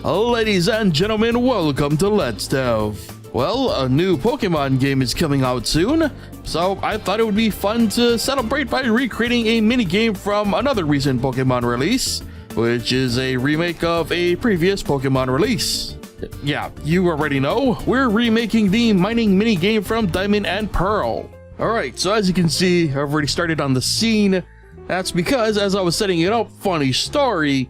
Ladies and gentlemen, welcome to Let's Delve. Well, a new Pokemon game is coming out soon, so I thought it would be fun to celebrate by recreating a minigame from another recent Pokemon release, which is a remake of a previous Pokemon release. Yeah, you already know, we're remaking the mining minigame from Diamond and Pearl. Alright, so as you can see, I've already started on the scene. That's because as I was setting it up, funny story,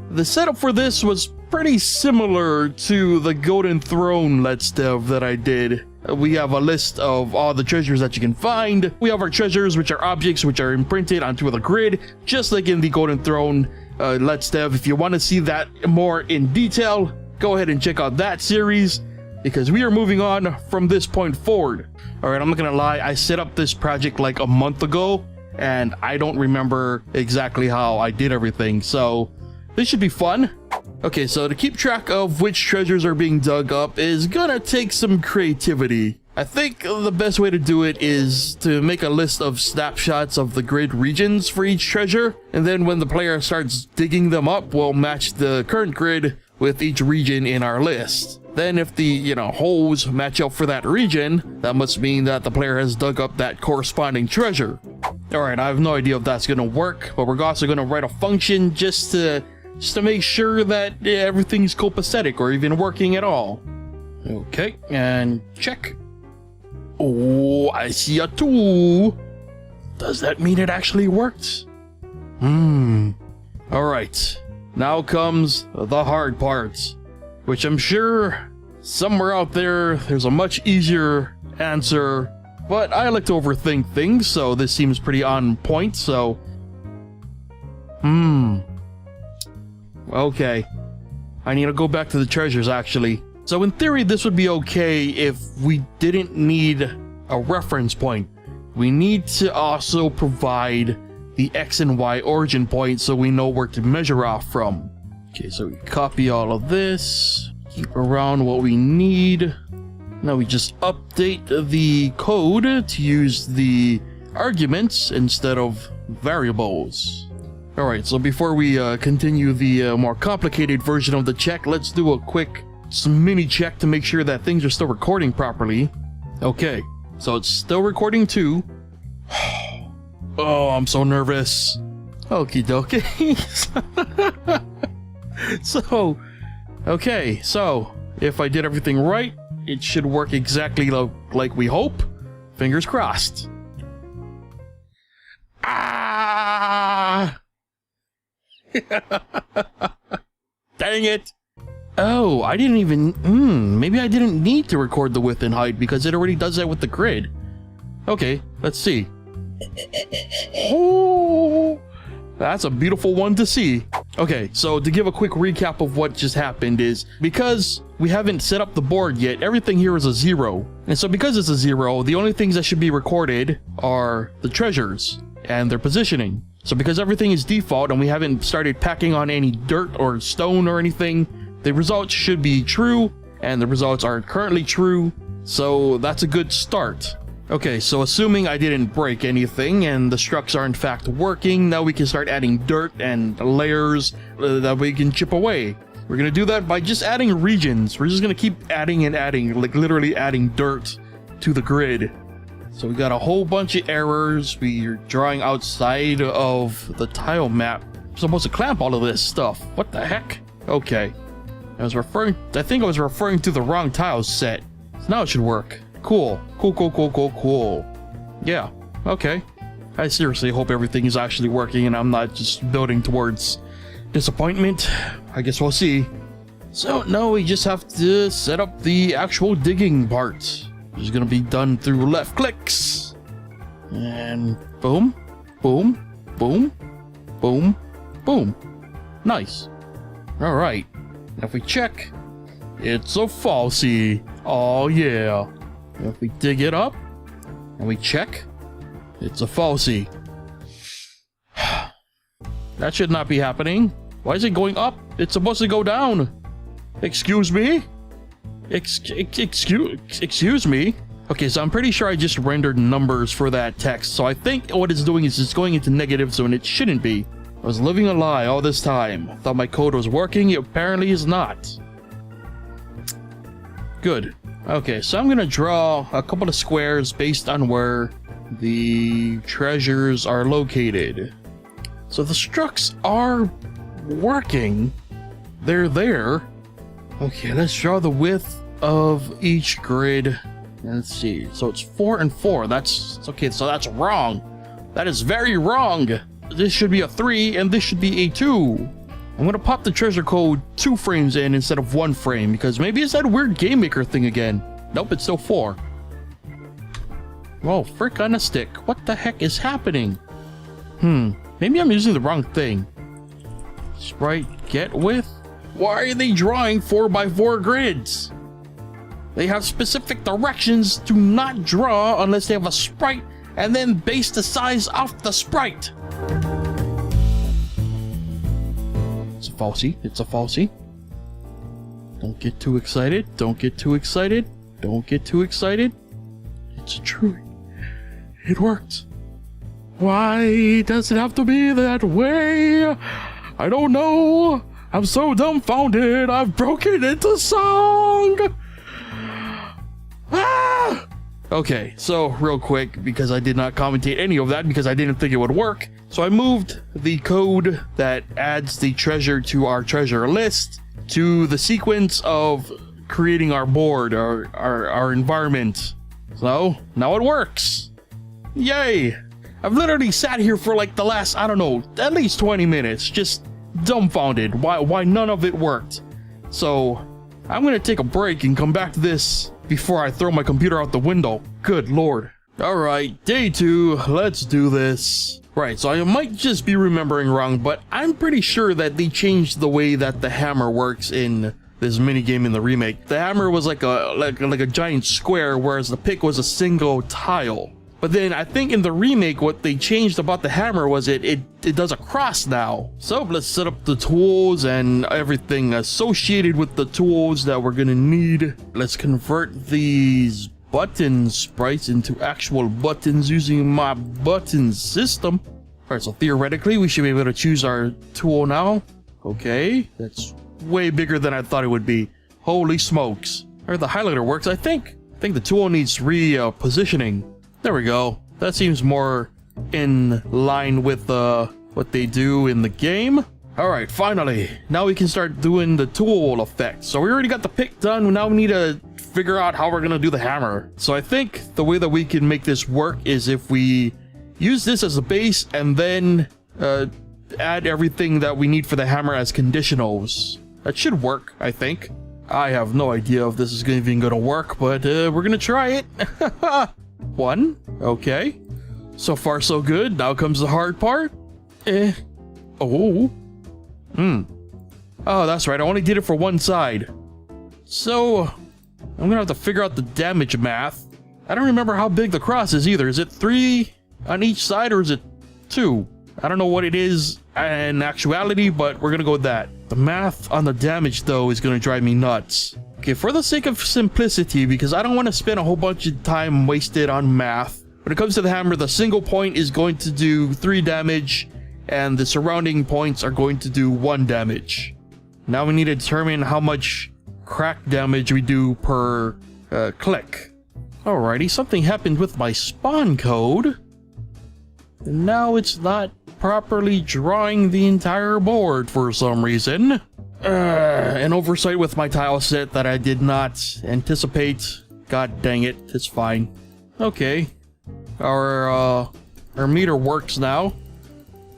the setup for this was pretty similar to the Golden Throne Let's Delve that I did. We have a list of all the treasures that you can find. We have our treasures, which are objects which are imprinted onto the grid, just like in the Golden Throne Let's Delve. If you want to see that more in detail, go ahead and check out that series, because we are moving on from this point forward. Alright, I'm not gonna lie, I set up this project like a month ago, and I don't remember exactly how I did everything, so this should be fun. Okay, so to keep track of which treasures are being dug up is gonna take some creativity. I think the best way to do it is to make a list of snapshots of the grid regions for each treasure, and then when the player starts digging them up, we'll match the current grid with each region in our list. Then if the, holes match up for that region, that must mean that the player has dug up that corresponding treasure. Alright, I have no idea if that's gonna work, but we're also gonna write a function just to make sure that everything's copacetic or even working at all. Okay, and check. Oh, I see a 2. Does that mean it actually worked? Alright, now comes the hard part, which I'm sure somewhere out there's a much easier answer, but I like to overthink things, so this seems pretty on point, so... Okay, I need to go back to the treasures actually. So in theory this would be okay if we didn't need a reference point. We need to also provide the X and Y origin point so we know where to measure off from. Okay, so we copy all of this, keep around what we need. Now we just update the code to use the arguments instead of variables. Alright, so before we continue the more complicated version of the check, let's do a quick mini check to make sure that things are still recording properly. Okay, so it's still recording too. Oh, I'm so nervous. Okie dokie. So if I did everything right, it should work exactly like we hope. Fingers crossed. Ah! Dang it. Oh, I didn't even... maybe I didn't need to record the width and height because it already does that with the grid. Okay, let's see. Oh, that's a beautiful one to see. Okay, so to give a quick recap of what just happened is, because we haven't set up the board yet, everything here is a 0. And so because it's a 0, the only things that should be recorded are the treasures and their positioning. So because everything is default and we haven't started packing on any dirt or stone or anything, the results should be true, and the results are currently true, so that's a good start. Okay, so assuming I didn't break anything and the structs are in fact working, now we can start adding dirt and layers that we can chip away. We're gonna do that by just adding regions. We're just gonna keep adding and adding, like literally adding dirt to the grid. So we got a whole bunch of errors. We're drawing outside of the tile map. I'm supposed to clamp all of this stuff. What the heck? Okay. I think I was referring to the wrong tile set. So now it should work. Cool. Cool. Yeah, okay. I seriously hope everything is actually working and I'm not just building towards disappointment. I guess we'll see. So now we just have to set up the actual digging part. Which is gonna be done through left clicks. And boom, boom, boom, boom, boom. Nice. Alright. Now if we check, it's a falsie. Oh yeah. If we dig it up and we check, it's a falsie. That should not be happening. Why is it going up? It's supposed to go down. Excuse me? Excuse me? Okay, so I'm pretty sure I just rendered numbers for that text. So I think what it's doing is it's going into negative zone. It shouldn't be. I was living a lie all this time. Thought my code was working, it apparently is not. Good. Okay, so I'm gonna draw a couple of squares based on where the treasures are located. So the structs are working. They're there. Okay, let's draw the width of each grid. Let's see. So it's 4 and 4. That's okay, so that's wrong. That is very wrong. This should be a 3 and this should be a 2. I'm gonna pop the treasure code 2 frames in instead of 1 frame because maybe it's that weird game maker thing again. Nope, it's still 4. Whoa, frick on a stick. What the heck is happening? Maybe I'm using the wrong thing. Sprite get width? Why are they drawing 4x4 grids? They have specific directions to not draw unless they have a sprite and then base the size off the sprite. It's a falsie. It's a falsie. Don't get too excited. Don't get too excited. Don't get too excited. It's true. It worked. Why does it have to be that way? I don't know. I'm so dumbfounded. I've broken into song. Ah! Okay, so real quick, because I did not commentate any of that because I didn't think it would work. So I moved the code that adds the treasure to our treasure list to the sequence of creating our board, our environment. So now it works. Yay! I've literally sat here for like the last, I don't know, at least 20 minutes, just dumbfounded why none of it worked. So I'm gonna take a break and come back to this before I throw my computer out the window. Good lord. Alright, day 2, let's do this. Right, so I might just be remembering wrong, but I'm pretty sure that they changed the way that the hammer works in this minigame in the remake. The hammer was like a giant square, whereas the pick was a single tile. But then I think in the remake, what they changed about the hammer was it does a cross now. So let's set up the tools and everything associated with the tools that we're gonna need. Let's convert these button sprites into actual buttons using my button system. Alright, so theoretically we should be able to choose our tool now. Okay, that's way bigger than I thought it would be. Holy smokes. Alright, the highlighter works. I think the tool needs repositioning. There we go. That seems more in line with what they do in the game. Alright, finally. Now we can start doing the tool effects. So we already got the pick done. Now we need to figure out how we're going to do the hammer. So I think the way that we can make this work is if we use this as a base and then add everything that we need for the hammer as conditionals. That should work, I think. I have no idea if this is even going to work, but we're going to try it. 1. Okay. So far, so good. Now comes the hard part. Oh. Oh, that's right. I only did it for one side. So, I'm gonna have to figure out the damage math. I don't remember how big the cross is either. Is it 3 on each side or is it 2? I don't know what it is in actuality, but we're gonna go with that. The math on the damage, though, is gonna drive me nuts. Okay, for the sake of simplicity, because I don't want to spend a whole bunch of time wasted on math, when it comes to the hammer, the single point is going to do 3 damage, and the surrounding points are going to do 1 damage. Now we need to determine how much crack damage we do per click. Alrighty, something happened with my spawn code. And now it's not properly drawing the entire board for some reason. An oversight with my tile set that I did not anticipate. God dang it, it's fine. Okay. Our meter works now.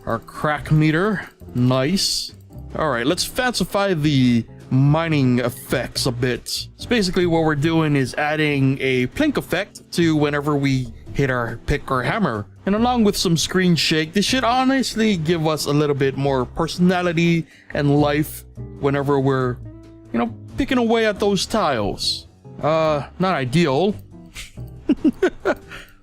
Our crack meter. Nice. Alright, let's fancify the mining effects a bit. So basically what we're doing is adding a plink effect to whenever we hit our pick or hammer. And along with some screen shake, this should honestly give us a little bit more personality and life whenever we're, you know, picking away at those tiles. Not ideal.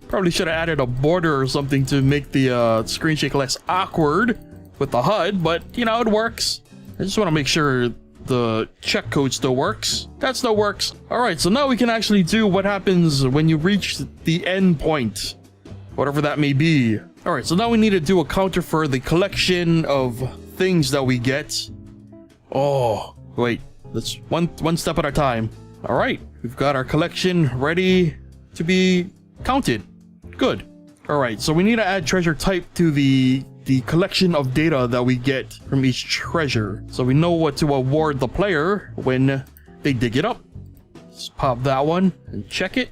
Probably should have added a border or something to make the screen shake less awkward with the HUD, but you know, it works. I just want to make sure the check code still works. That still works. Alright, so now we can actually do what happens when you reach the end point. Whatever that may be. All right, so now we need to do a counter for the collection of things that we get. Oh, wait, let's one step at a time. All right, we've got our collection ready to be counted. Good. All right, so we need to add treasure type to the collection of data that we get from each treasure, so we know what to award the player when they dig it up. Let's pop that one and check it.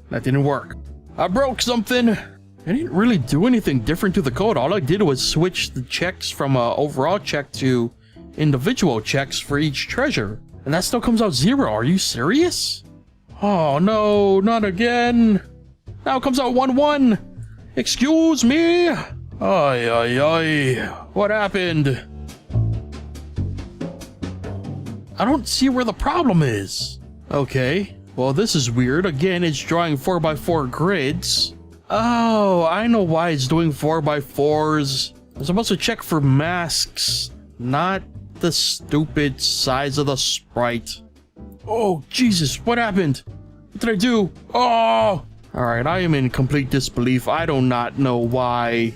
That didn't work. I broke something. I didn't really do anything different to the code. All I did was switch the checks from a overall check to individual checks for each treasure, and that still comes out 0. Are you serious? Oh no, not again. Now it comes out 1-1. Excuse me. Ay, ay, ay. What happened? I don't see where the problem is. Okay, well, this is weird. Again, it's drawing 4x4 grids. Oh, I know why it's doing 4x4s. I'm supposed to check for masks, not the stupid size of the sprite. Oh, Jesus, what happened? What did I do? Oh! Alright, I am in complete disbelief. I do not know why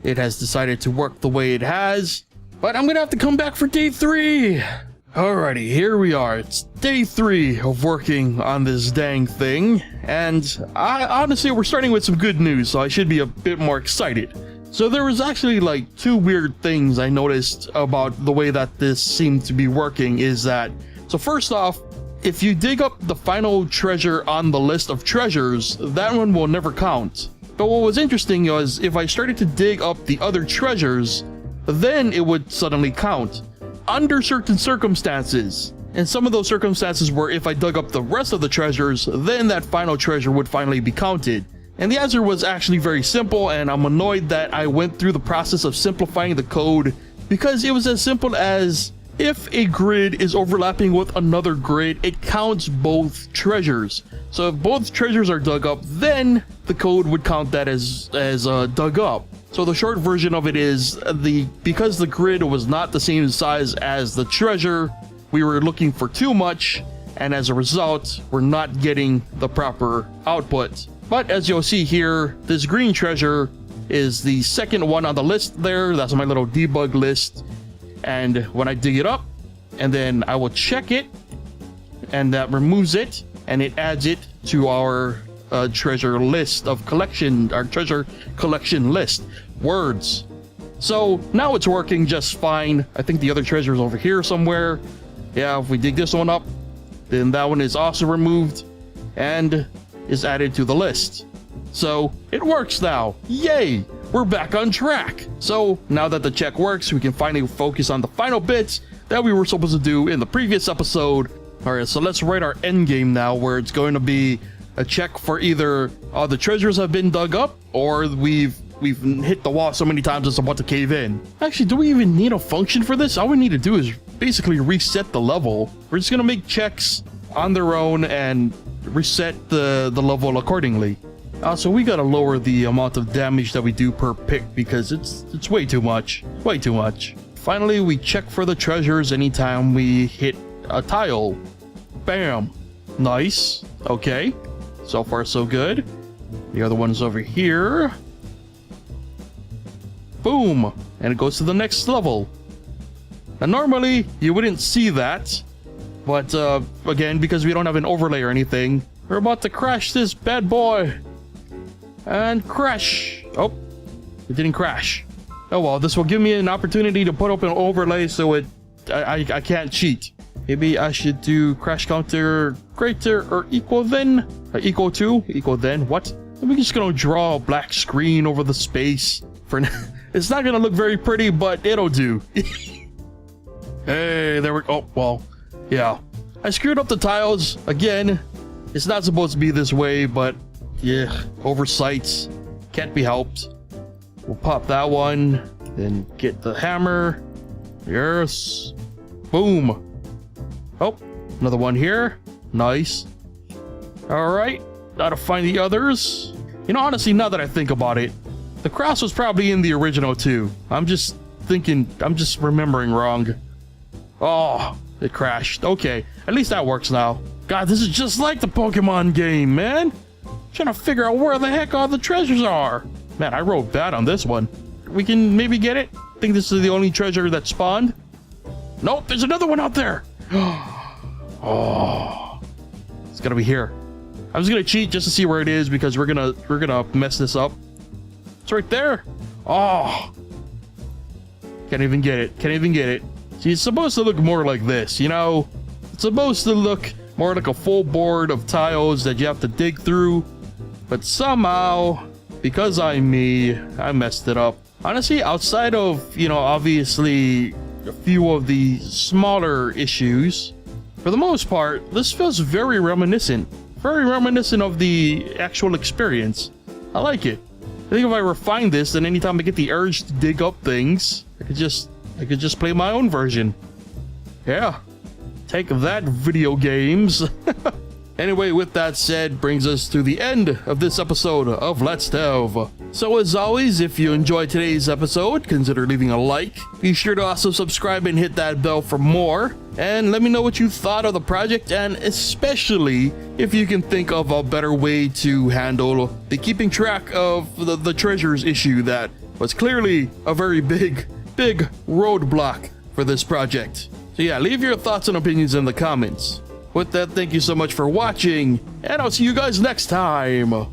it has decided to work the way it has, but I'm gonna have to come back for day 3. Alrighty, here we are. It's day 3 of working on this dang thing, and honestly, we're starting with some good news, so I should be a bit more excited. So there was actually like 2 weird things I noticed about the way that this seemed to be working is that, so first off, if you dig up the final treasure on the list of treasures, that one will never count. But what was interesting was if I started to dig up the other treasures, then it would suddenly count under certain circumstances. And some of those circumstances were if I dug up the rest of the treasures, then that final treasure would finally be counted. And the answer was actually very simple, and I'm annoyed that I went through the process of simplifying the code, because it was as simple as if a grid is overlapping with another grid, it counts both treasures. So if both treasures are dug up, then the code would count that as dug up. So the short version of it is because the grid was not the same size as the treasure, we were looking for too much, and as a result, we're not getting the proper output. But as you'll see here, this green treasure is the second one on the list there. That's my little debug list. And when I dig it up, and then I will check it, and that removes it, and it adds it to our treasure list of collection, our treasure collection list. Words. So now it's working just fine. I think the other treasure is over here somewhere. Yeah, if we dig this one up, then that one is also removed and is added to the list. So it works now. Yay! We're back on track. So now that the check works, we can finally focus on the final bits that we were supposed to do in the previous episode. Alright, so let's write our end game now, where it's going to be a check for either all the treasures have been dug up, or we've hit the wall so many times it's about to cave in. Actually, do we even need a function for this? All we need to do is basically reset the level. We're just gonna make checks on their own and reset the level accordingly. So we gotta lower the amount of damage that we do per pick, because it's way too much. Way too much. Finally, we check for the treasures anytime we hit a tile. Bam. Nice. Okay. So far, so good. The other one's over here. Boom. And it goes to the next level. Now, normally, you wouldn't see that. But, again, because we don't have an overlay or anything, we're about to crash this bad boy. And crash. Oh, it didn't crash. Oh well, this will give me an opportunity to put up an overlay so I can't cheat. Maybe I should do crash counter greater or equal than, equal to, equal then. What? We're just gonna draw a black screen over the space for now. It's not gonna look very pretty, but it'll do. Hey, there we go. Oh, well, yeah. I screwed up the tiles again. It's not supposed to be this way, but yeah, oversights can't be helped. We'll pop that one, then get the hammer. Yes. Boom. Oh, another one here. Nice. All right, gotta find the others. You know, honestly, now that I think about it, the cross was probably in the original too. I'm just remembering wrong. Oh, it crashed. Okay, at least that works now. God, this is just like the Pokemon game, man. Trying to figure out where the heck all the treasures are. Man, I rolled bad on this one. We can maybe get it? Think this is the only treasure that spawned? Nope, there's another one out there. Oh, it's gotta be here. I'm just gonna cheat just to see where it is because we're gonna mess this up. It's right there. Oh, can't even get it. Can't even get it. See, it's supposed to look more like this, you know? It's supposed to look more like a full board of tiles that you have to dig through. But somehow, because I'm me, I messed it up. Honestly, outside of, you know, obviously a few of the smaller issues, for the most part, this feels very reminiscent. Very reminiscent of the actual experience. I like it. I think if I refine this, then anytime I get the urge to dig up things, I could just play my own version. Yeah. Take that, video games. Anyway, with that said, brings us to the end of this episode of Let's Delve. So as always, if you enjoyed today's episode, consider leaving a like. Be sure to also subscribe and hit that bell for more. And let me know what you thought of the project, and especially if you can think of a better way to handle the keeping track of the treasures issue that was clearly a very big roadblock for this project. So yeah, leave your thoughts and opinions in the comments. With that, thank you so much for watching, and I'll see you guys next time.